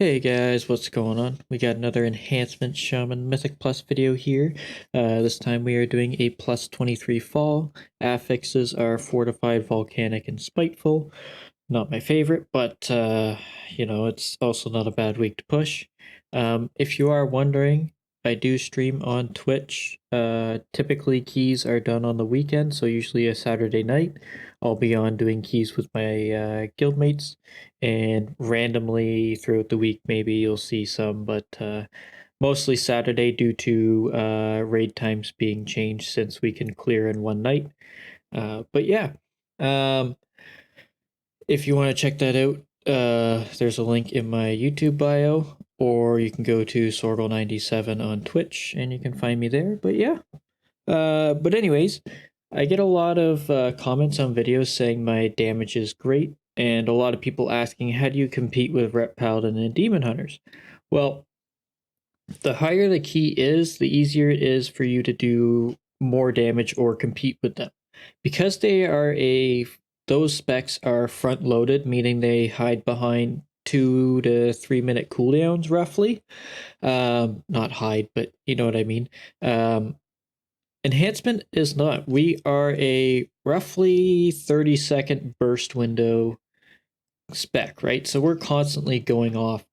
Hey guys, what's going on? We got another Enhancement Shaman Mythic Plus video here. This time we are doing a plus 23 fall. Affixes are Fortified, Volcanic, and Spiteful. Not my favorite, but it's also not a bad week to push. If you are wondering, I do stream on Twitch. Typically keys are done on the weekend, so usually a Saturday night. I'll be on doing keys with my guildmates, and randomly throughout the week, maybe you'll see some, but mostly Saturday due to raid times being changed since we can clear in one night. But yeah, um, if you want to check that out, there's a link in my YouTube bio, or you can go to Sortle97 on Twitch and you can find me there. But yeah, but anyways, I get a lot of comments on videos saying my damage is great, and a lot of people asking, how do you compete with Rep Paladin and Demon Hunters? Well, the higher the key is, the easier it is for you to do more damage or compete with them. Because those specs are front loaded, meaning they hide behind 2 to 3 minute cooldowns roughly. Not hide, but you know what I mean. Enhancement is not. We are a roughly 30-second burst window spec, right? So we're constantly going off.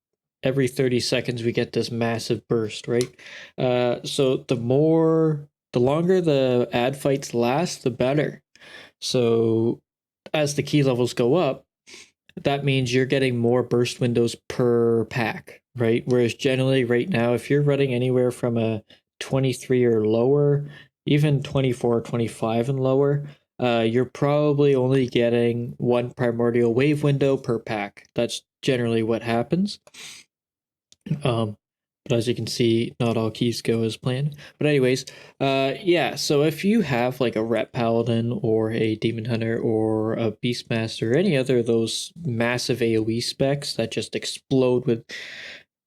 Every 30 seconds we get this massive burst, right? So the longer the ad fights last, the better. So as the key levels go up, that means you're getting more burst windows per pack, right? Whereas generally right now, if you're running anywhere from a 23 or lower, even 24 or 25 and lower, you're probably only getting one primordial wave window per pack. That's generally what happens. But as you can see, not all keys go as planned. But anyways, yeah, so if you have like a Rep Paladin or a Demon Hunter or a Beastmaster or any other of those massive AoE specs that just explode with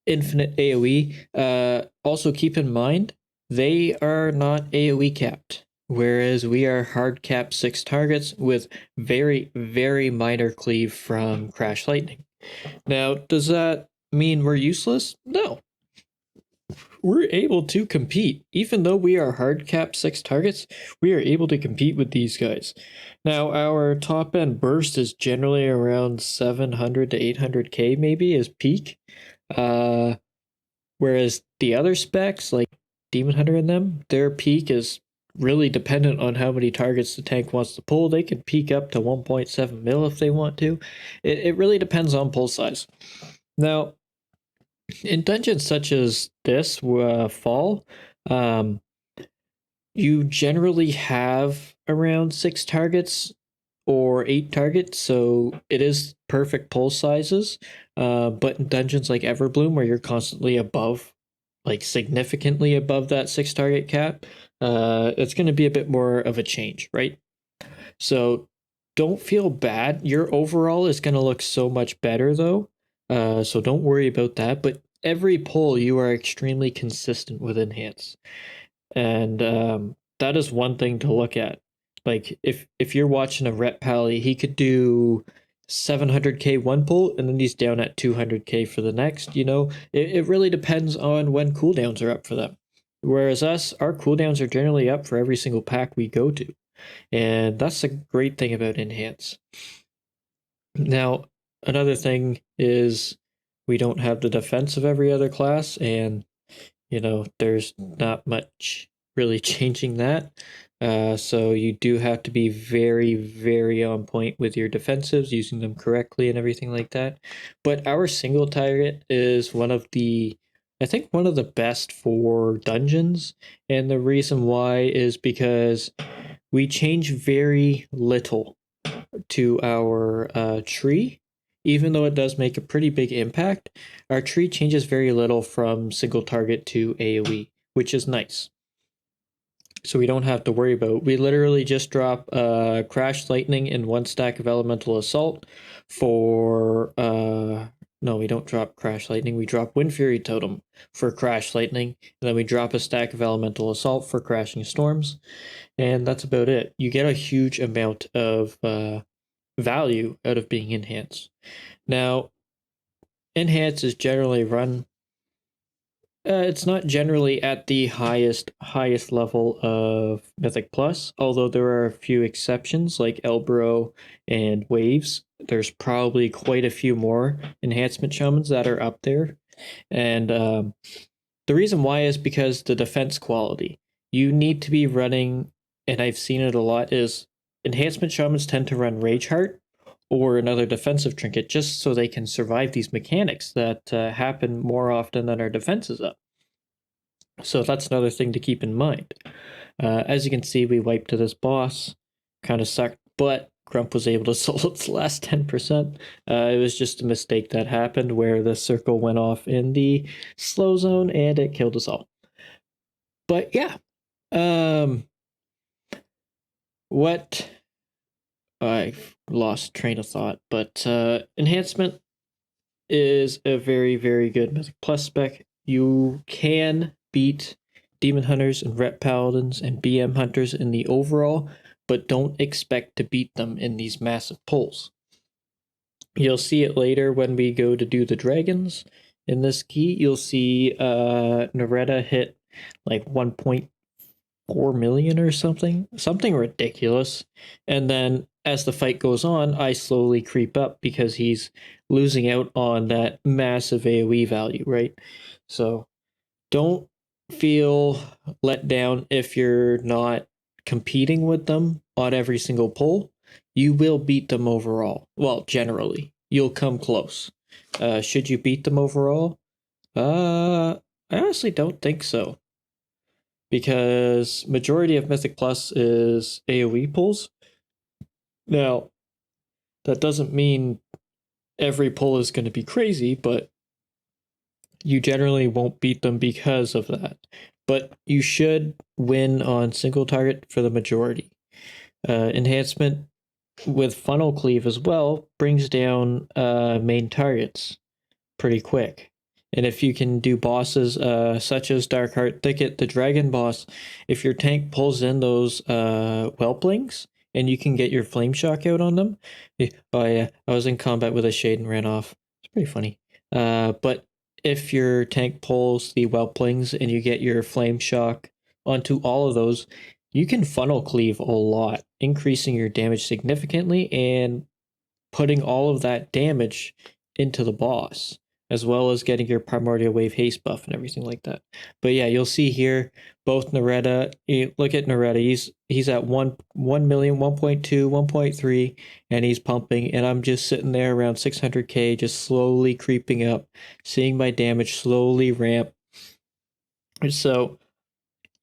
infinite AoE, also keep in mind, they are not AoE capped. Whereas we are hard capped 6 targets with very, very minor cleave from Crash Lightning. Now, does that mean we're useless? No. We're able to compete. Even though we are hard cap 6 targets, we are able to compete with these guys. Now, our top end burst is generally around 700 to 800k maybe as peak. Whereas the other specs, like Demon Hunter and them, their peak is really dependent on how many targets the tank wants to pull. They can peak up to 1.7 mil if they want to. It really depends on pull size. Now, in dungeons such as this fall, you generally have around 6 targets or 8 targets, so it is perfect pull sizes. But in dungeons like Everbloom, where you're constantly above, like significantly above that 6 target cap, it's going to be a bit more of a change, right? So don't feel bad. Your overall is going to look so much better though. So don't worry about that. But every pull, you are extremely consistent with Enhance. And that is one thing to look at. Like if you're watching a Rep Pally, he could do 700k one pull and then he's down at 200k for the next. It really depends on when cooldowns are up for them. Whereas us, our cooldowns are generally up for every single pack we go to. And that's a great thing about Enhance. Now, another thing is we don't have the defense of every other class, and there's not much really changing that. So you do have to be very, very on point with your defensives, using them correctly and everything like that. But our single target is I think one of the best for dungeons. And the reason why is because we change very little to our tree. Even though it does make a pretty big impact, our tree changes very little from single target to AoE, which is nice. So we don't have to worry about. We literally just drop Crash Lightning and 1 stack of Elemental Assault for no, we don't drop Crash Lightning. We drop Wind Fury Totem for Crash Lightning, and then we drop a stack of Elemental Assault for Crashing Storms, and that's about it. You get a huge amount of value out of being enhanced. Now, Enhance is generally run. It's not generally at the highest level of Mythic Plus, although there are a few exceptions like Elbro and Waves. There's probably quite a few more Enhancement Shamans that are up there. And the reason why is because the defense quality. You need to be running, and I've seen it a lot, is Enhancement Shamans tend to run Rage Heart or another defensive trinket just so they can survive these mechanics that happen more often than our defense is up. So that's another thing to keep in mind. As you can see, we wiped to this boss. Kind of sucked, but Grump was able to solve its last 10%. It was just a mistake that happened where the circle went off in the slow zone and it killed us all. But yeah, what I've lost train of thought, but enhancement is a very, very good Mythic Plus spec. You can beat Demon Hunters and Ret Paladins and BM Hunters in the overall, but don't expect to beat them in these massive pulls. You'll see it later when we go to do the dragons. In this key, you'll see Naretta hit like 1.4 million or something ridiculous. And then as the fight goes on, I slowly creep up because he's losing out on that massive AoE value, right? So don't feel let down if you're not competing with them on every single pull. You will beat them overall. Well, generally, you'll come close. Should you beat them overall? I honestly don't think so, because majority of Mythic Plus is AoE pulls. Now, that doesn't mean every pull is going to be crazy, but you generally won't beat them because of that. But you should win on single target for the majority. Enhancement with funnel cleave as well brings down main targets pretty quick. And if you can do bosses such as Darkheart Thicket, the dragon boss, if your tank pulls in those whelplings and you can get your flame shock out on them. Oh yeah, I was in combat with a shade and ran off. It's pretty funny. But if your tank pulls the whelplings and you get your flame shock onto all of those, you can funnel cleave a lot, increasing your damage significantly and putting all of that damage into the boss, as well as getting your primordial wave haste buff and everything like that. But yeah, you'll see here both Naretta. Look at Naretta. He's at 1 million, 1.2, 1.3, and he's pumping. And I'm just sitting there around 600k, just slowly creeping up, seeing my damage slowly ramp. So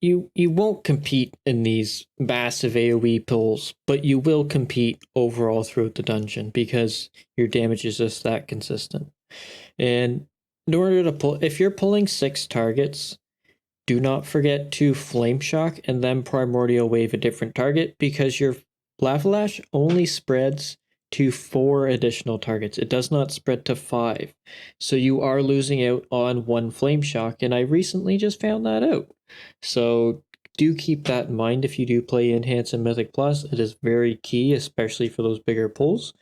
you won't compete in these massive AoE pulls, but you will compete overall throughout the dungeon because your damage is just that consistent. And in order to pull, if you're pulling 6 targets, do not forget to Flame Shock and then Primordial Wave a different target, because your Lava Lash only spreads to 4 additional targets. It does not spread to 5. So you are losing out on 1 Flame Shock, and I recently just found that out. So do keep that in mind if you do play Enhance and Mythic Plus. It is very key, especially for those bigger pulls.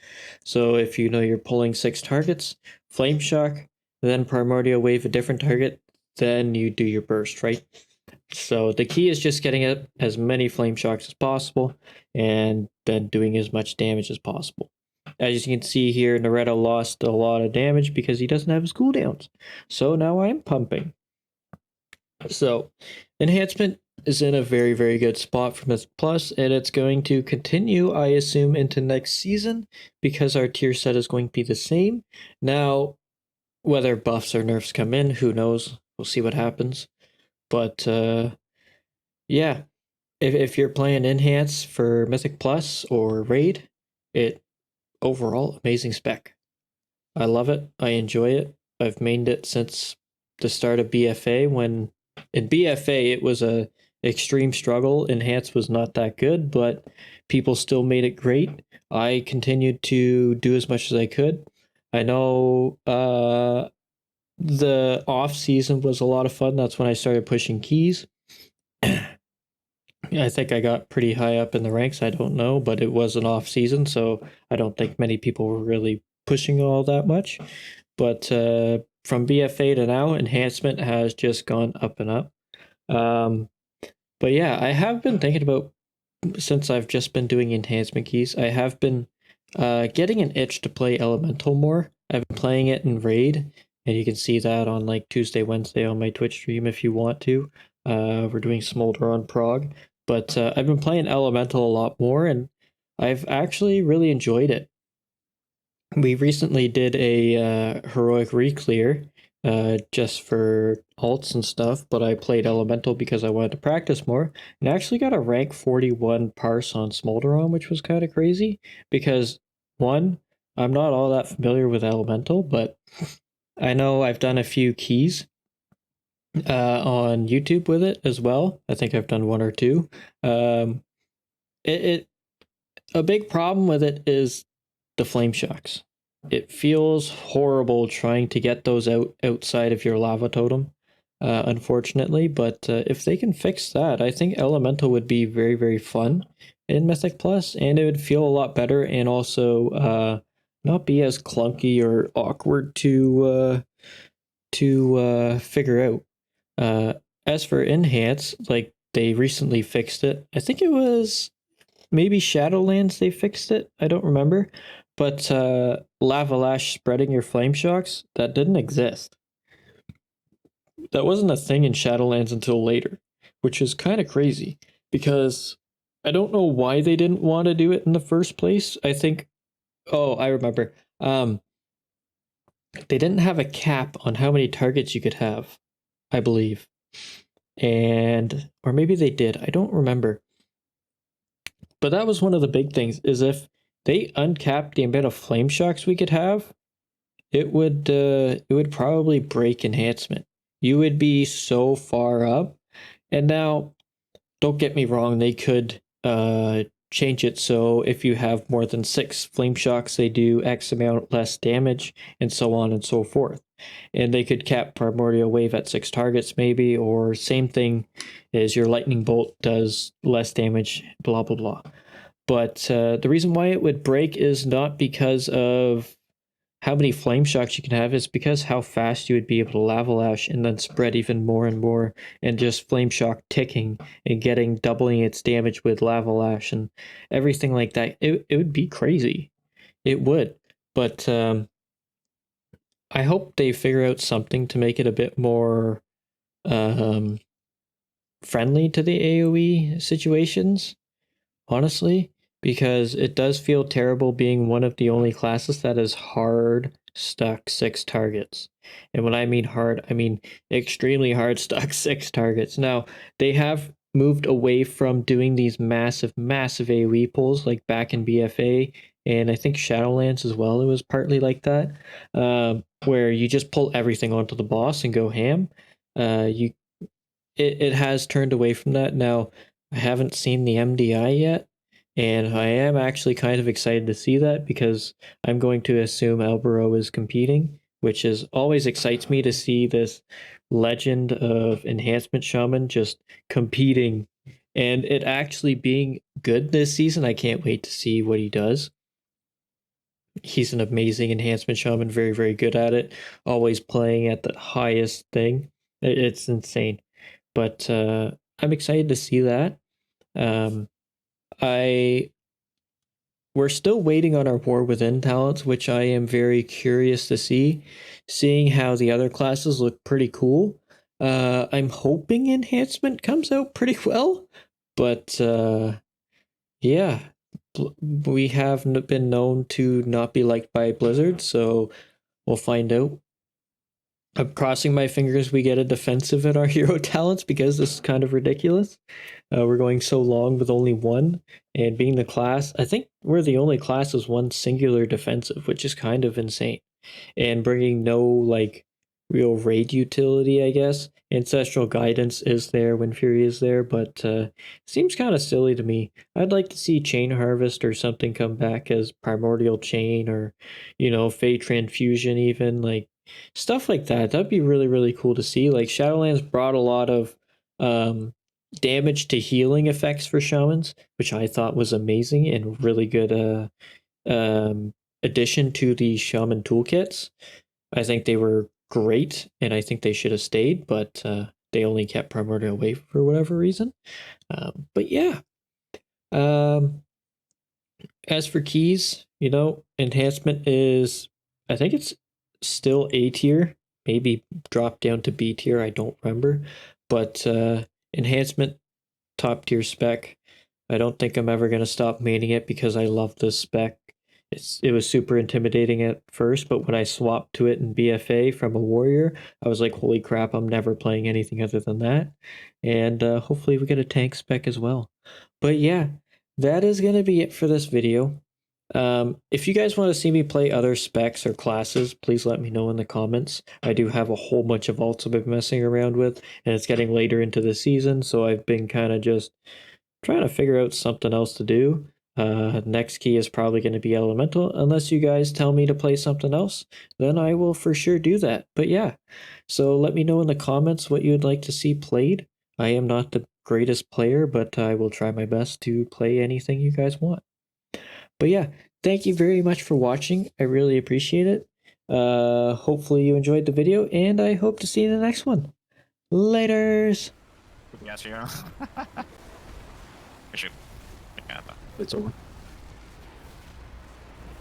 So if you know you're pulling 6 targets, Flame Shock, then Primordial Wave a different target, then you do your burst, right? So the key is just getting as many Flame Shocks as possible and then doing as much damage as possible. As you can see here, Naretta lost a lot of damage because he doesn't have his cooldowns. So now I'm pumping. So Enhancement is in a very, very good spot for Mythic Plus, and it's going to continue, I assume, into next season because our tier set is going to be the same. Now, whether buffs or nerfs come in, who knows? We'll see what happens. But yeah, if you're playing Enhance for Mythic Plus or Raid, it overall amazing spec. I love it. I enjoy it. I've mained it since the start of BFA. When in BFA it was a extreme struggle. Enhance was not that good, but people still made it great. I continued to do as much as I could. I know the off season was a lot of fun. That's when I started pushing keys. I think I got pretty high up in the ranks. I don't know, but it was an off season, so I don't think many people were really pushing all that much. but from BFA to now, enhancement has just gone up and up. But yeah, I have been thinking about, since I've just been doing enhancement keys, I have been getting an itch to play Elemental more. I've been playing it in Raid, and you can see that on like Tuesday, Wednesday on my Twitch stream if you want to. We're doing Smolder on Prog, but I've been playing Elemental a lot more, and I've actually really enjoyed it. We recently did a heroic reclear just for alts and stuff, but I played Elemental because I wanted to practice more, and I actually got a rank 41 parse on Smolderon, which was kind of crazy because, one, I'm not all that familiar with Elemental, but I know I've done a few keys on YouTube with it as well. I think I've done one or two. Um, it A big problem with it is the flame shocks. It feels horrible trying to get those out outside of your lava totem, unfortunately. But if they can fix that, I think Elemental would be very, very fun in Mythic Plus, and it would feel a lot better, and also not be as clunky or awkward to figure out. As for Enhance, like they recently fixed it. I think it was maybe Shadowlands they fixed it. I don't remember. But Lava Lash spreading your flame shocks, that didn't exist. That wasn't a thing in Shadowlands until later, which is kind of crazy because I don't know why they didn't want to do it in the first place. I think, oh, I remember. They didn't have a cap on how many targets you could have, I believe. And or maybe they did. I don't remember. But that was one of the big things, is if they uncapped the amount of flame shocks we could have, it would probably break enhancement. You would be so far up. And now, don't get me wrong, they could change it so if you have more than 6 flame shocks, they do X amount less damage, and so on and so forth. And they could cap Primordial Wave at 6 targets, maybe, or same thing as your Lightning Bolt does less damage, blah blah blah. But the reason why it would break is not because of how many flame shocks you can have, is because how fast you would be able to lava lash and then spread even more and more, and just flame shock ticking and getting doubling its damage with lava lash and everything like that. It would be crazy. It would. But I hope they figure out something to make it a bit more um, friendly to the AoE situations, honestly, because it does feel terrible being one of the only classes that is hard stuck 6 targets. And when I mean hard, I mean extremely hard stuck 6 targets. Now, they have moved away from doing these massive, massive AoE pulls like back in BFA, and I think Shadowlands as well. It was partly like that, where you just pull everything onto the boss and go ham. You it has turned away from that. Now, I haven't seen the MDI yet, and I am actually kind of excited to see that because I'm going to assume Albero is competing, which is always excites me to see this legend of Enhancement Shaman just competing and it actually being good this season. I can't wait to see what he does. He's an amazing Enhancement Shaman, very, very good at it, always playing at the highest thing. It's insane. But I'm excited to see that. Um, I We're still waiting on our War Within talents, which I am very curious to see, seeing how the other classes look pretty cool. I'm hoping Enhancement comes out pretty well, but yeah, we have been known to not be liked by Blizzard, so we'll find out. I'm crossing my fingers we get a defensive in our hero talents because this is kind of ridiculous. We're going so long with only one, and being the class, I think we're the only class with one singular defensive, which is kind of insane. And bringing no like real raid utility, I guess. Ancestral guidance is there when Fury is there, but seems kind of silly to me. I'd like to see Chain Harvest or something come back as Primordial Chain, or Fey Transfusion, even like stuff like that. That'd be really, really cool to see. Like Shadowlands brought a lot of um damage to healing effects for shamans, which I thought was amazing and really good addition to the shaman toolkits. I think they were great, and I think they should have stayed, but they only kept Primordial away for whatever reason. But yeah. Um, as for keys, enhancement is, I think it's still A tier, maybe dropped down to B tier. I don't remember, but enhancement top tier spec. I don't think I'm ever gonna stop maining it because I love this spec. It was super intimidating at first, but when I swapped to it in BFA from a warrior, I was like, holy crap, I'm never playing anything other than that. And hopefully we get a tank spec as well. But yeah, that is gonna be it for this video. If you guys want to see me play other specs or classes, please let me know in the comments. I do have a whole bunch of alts I've been messing around with, and it's getting later into the season, so I've been kind of just trying to figure out something else to do. Next key is probably going to be elemental, unless you guys tell me to play something else, then I will for sure do that. But yeah, so let me know in the comments what you'd like to see played. I am not the greatest player, but I will try my best to play anything you guys want. But yeah, thank you very much for watching. I really appreciate it. Hopefully you enjoyed the video, and I hope to see you in the next one. Laters! Yes, yeah. We should. It's over.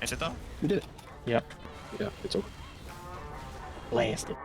Is it though? We did it. Yep. Yeah, it's over. Blasted.